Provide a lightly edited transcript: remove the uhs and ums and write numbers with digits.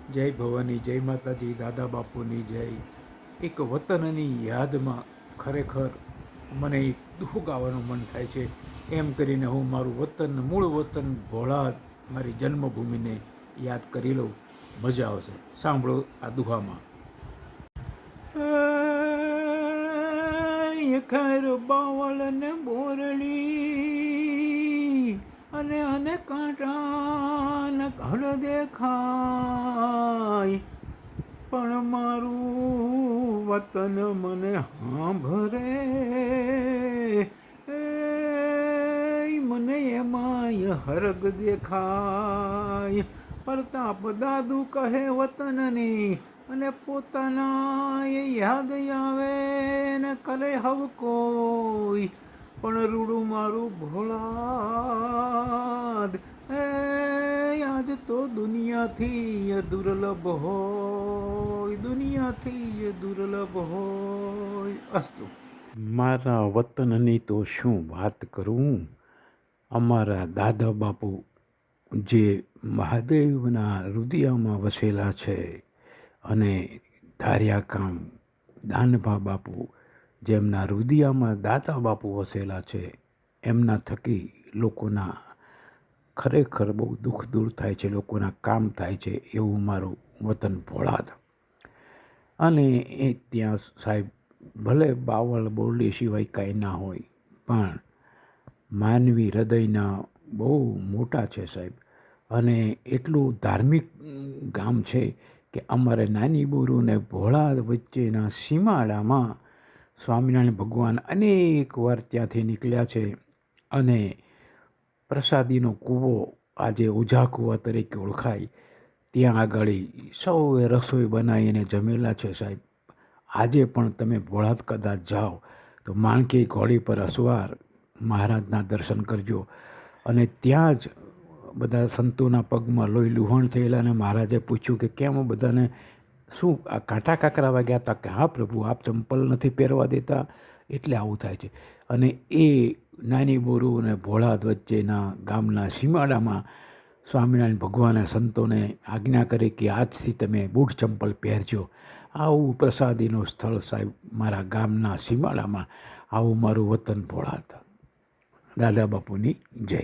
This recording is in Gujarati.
જય ભવાની, જય માતાજી, દાદા બાપુની જય. એક વતનની યાદમાં ખરેખર મને એક દુઃખ ગાવાનું મન થાય છે. એમ કરીને હું મારું વતન, મૂળ વતન ભોળાદ, મારી જન્મભૂમિને યાદ કરી લઉં. મજા આવશે. સાંભળો આ દુહામાં. ખર બાવળ ને બોરડી અને કાંટા ઘડ દેખાય, પણ મારું વતન મને સાંભળે. મને એમાંય હરગ દેખાય. પ્રતાપ દાદુ કહે વતનની, અને પોતાના એ યાદ આવે ને કરે હવ કોઈ, પણ રૂડું મારું ભોળાદ આજ તો દુનિયાથી દુર્લભ હોય, દુનિયાથી દુર્લભ હોય. અસ્તુ. મારા વતનની તો શું વાત કરું. અમારા દાદા બાપુ જે મહાદેવના રુદિયામાં વસેલા છે, અને ધાર્યા કામ દાનભા બાપુ જેમના રુદિયામાં દાદા બાપુ વસેલા છે, એમના થકી લોકોના ખરેખર બહુ દુઃખ દૂર થાય છે, લોકોના કામ થાય છે. એવું મારું વતન ભોળાદ. અને એ ત્યાં સાહેબ ભલે બાવળ બોરડી સિવાય કાંઈ ના હોય, પણ માનવી હૃદયના બહુ મોટા છે સાહેબ. અને એટલું ધાર્મિક ગામ છે કે અમારે નાની બોરું ને ભોળાદ વચ્ચેના સીમાડામાં સ્વામિનારાયણ ભગવાન અનેક વાર ત્યાંથી નીકળ્યા છે. અને પ્રસાદીનો કૂવો આજે ઓઝા કૂવા તરીકે ઓળખાય, ત્યાં આગળ સૌએ રસોઈ બનાવીને જમેલા છે સાહેબ. આજે પણ તમે ભોળાદ કદાચ જાઓ તો માણકી ઘોડી પર અસવાર મહારાજના દર્શન કરજો. અને ત્યાં જ બધા સંતોના પગમાં લોહી લુહાણ થયેલા, અને મહારાજે પૂછ્યું કે કેમ બધાને શું આ કાંટા કાકરા વાગ્યા હતા? કે હા પ્રભુ, આપ ચંપલ નથી પહેરવા દેતા એટલે આવું થાય છે. અને એ નાની બોરુ અને ભોળાદ વચ્ચેના ગામના સીમાડામાં સ્વામિનારાયણ ભગવાને સંતોને આજ્ઞા કરી કે આજથી તમે બૂટ ચંપલ પહેરજો. આવું પ્રસાદીનું સ્થળ સાહેબ મારા ગામના સીમાડામાં. આવું મારું વતન ભોળાદ. દાદા બાપુની જય.